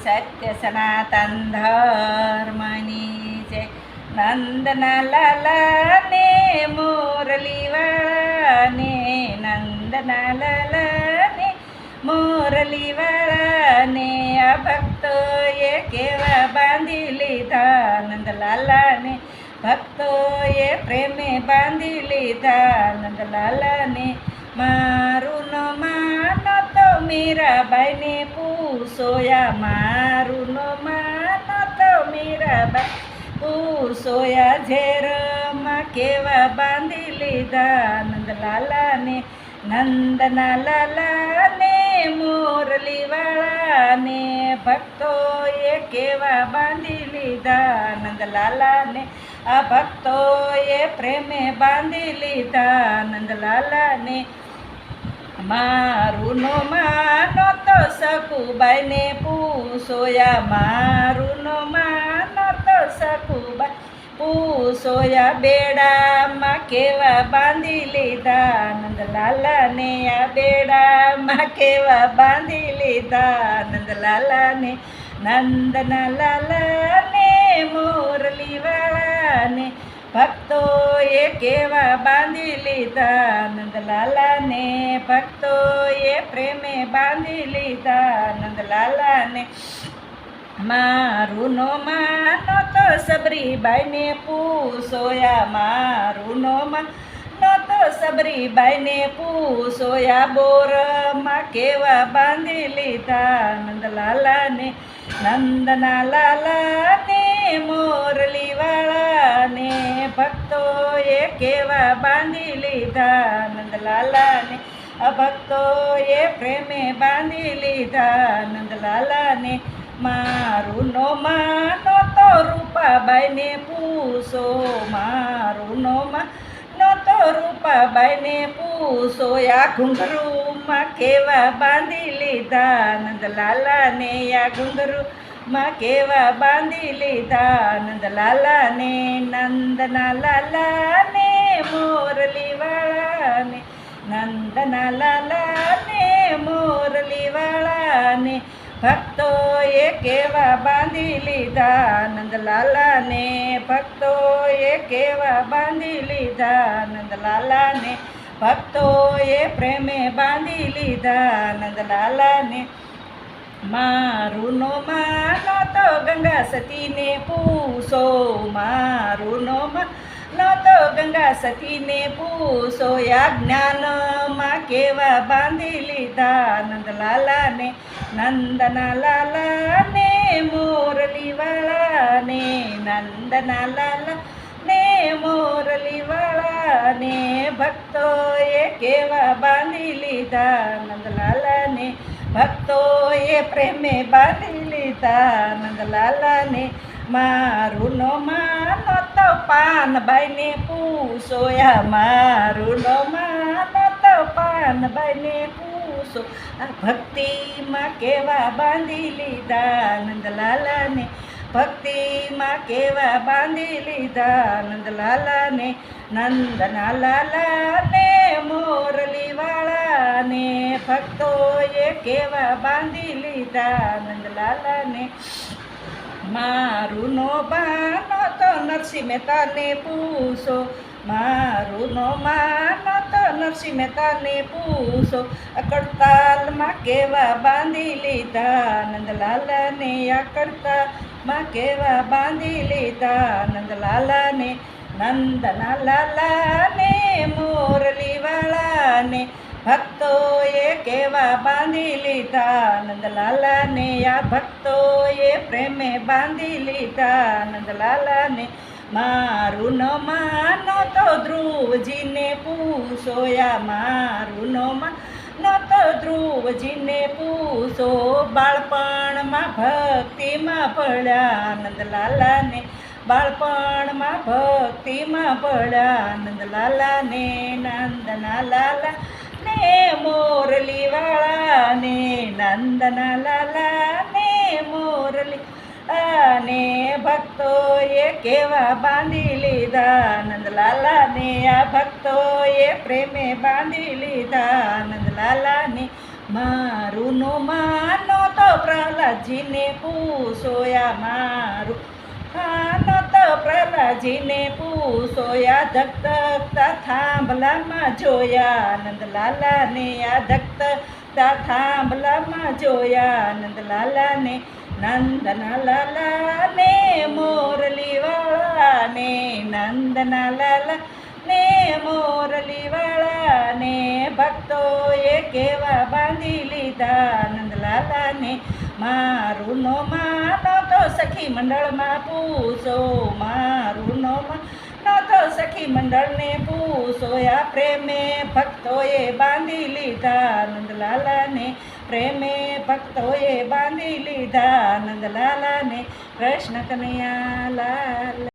સત્ય સનાતન ધર્મની જય. નંદના લાલાને મોરલીવાળાને, નંદના લાલાને મોરલીવાળાને, આ ભક્તોએ કેવા બાંધી લીધા નંદલાલાને, ભક્તોએ પ્રેમે બાંધી લીધા નંદલાલાને. મારું નો માનો તો મીરાબાઈને પૂછોયા, મારું નો માનો તો મીરાબાઈ પૂછોયા, ઝેરમાં કેવા બાંધી લીધા નંદલાલાને, નંદના લાલાને મોરલીવાળાને, ભક્તોએ કેવા બાંધી લીધા નંદલાલાને, આ ભક્તોએ પ્રેમે બાંધી લીધા નંદલાલાને. મારું નો માનો તો સકુબાઈને પૂછોયા, મારું નો માનો તો સકુબાઈ પૂછોયા, બેડામાં કેવા બાંધી લીધા નંદલાલાને, આ બેડામાં કેવા બાંધી લીધા નંદલાલાને, નંદના લાલાને મોરલીવાળાને, ભક્તોએ કેવા બાંધી લીધા નંદલાલાને, ભક્તોએ પ્રેમે બાંધી લીધા નંદલાલાને. મારું નો માનો તો સબરીબાઈને પૂછોયા, મારું નો માનો તો સબરીબાઈને પૂછોયા, બોરમાં કેવા બાંધી લીધા નંદલાલાને, નંદના લાલાને મોરલીવાળાને, ભક્તોએ કેવા બાંધી લીધા નંદલાલાને, ભક્તોએ પ્રેમે બાંધી લીધા નંદલાલાને. મારું નો માનો તો રૂપાબાઈને પૂછો, મારું નો માનો તો રૂપાબાઈને પૂછો, આ ઘૂંઘરૂમાં કેવા બાંધી લીધા નંદલાલાને, આ ઘૂંઘરૂમાં કેવા બાંધી લીધા નંદલાલાને, નંદના લાલાને મોરલીવાળાને, નંદના લાલાને મોરલીવાળાને, ભક્તોએ કેવા બાંધી લીધા નંદલાલાને, ભક્તોએ કેવા બાંધી લીધા નંદલાલાને, ભક્તોએ પ્રેમે બાંધી લીધા નંદલાલાને. મારું નો માનો તો ગંગા સતીને પૂછો, મારું નો માનો તો ગંગા સતીને પૂછો, આ જ્ઞાનમાં કેવા બાંધી લીધા નંદલાલાને, નંદના લાલાને મોરલીવાળાને, નંદના લાલાને મોરલીવાળાને, ભક્તોએ કેવા બાંધી લીધા નંદલાલાને, ભક્તોએ પ્રેમે બાંધી લીધા નંદલાલાને. મારું નો માનો તો પાનબાઈને પૂછોયા, મારું નો માનો તો પાનબાઈને પૂછો, આ ભક્તિમાં કેવા બાંધી લીધા નંદલાલાને, ભક્તિમાં કેવા બાંધી લીધા નંદલાલાને, નંદના લાલાને મોરલીવાળાને, ભક્તોએ કેવા બાંધી લીધા નંદલાલાને. મારું નો માનો તો નરસિંહ મહેતાને પૂછો, મારું નો માનો તો નરસિંહ મહેતાને પૂછો, કડતાલમાં કેવા બાંધી લીધા નંદલાલાને, આ કડતાલમાં કેવા બાંધી લીધા નંદલાલાને, નંદના લાલાને મોરલીવાળાને, ભક્તોએ કેવા બાંધી લીધા નંદલાલાને, આ ભક્તોએ પ્રેમે બાંધી લીધા નંદલાલાને. મારું નો માનો તો ધ્રુવજીને પૂછોયા, મારું નો માનો તો ધ્રુવજીને પૂછો, બાળપણમાં ભક્તિમાં ભળ્યા નંદલાલાને, બાળપણમાં ભક્તિમાં ભળ્યા નંદલાલાને, નંદના લાલા ને મોરલીવાળાને, નંદના લાલાને મોરલી અને ભક્તોએ કેવા બાંધી લીધા નંદલાલાને, આ ભક્તોએ પ્રેમે બાંધી લીધા નંદલાલાને. મારું નો માનો તો પ્રહલાદજીને પૂછોયા મારું ખાનો તો પ્રહલાદજીને પૂછોયા ધકધકતા થાંભલામાં જોયા નંદલાલાને આ ધકધકતા થાંભલામાં જોયા નંદલાલાને નંદના લાલાને મોરલીવાળાને નંદના લાલા ને મોરલીવાળાને ભક્તોએ કેવા બાંધી લીધા નંદલાલાને મારું નો માનો તો સખી મંડળમાં પૂછો મારું નો માનો તો સખી મંડળને પૂછો આ પ્રેમે ભક્તોએ બાંધી લીધા નંદલાલાને પ્રેમે ભક્તોએ બાંધી લીધા નંદલાલાને કૃષ્ણ કનૈયા લાલ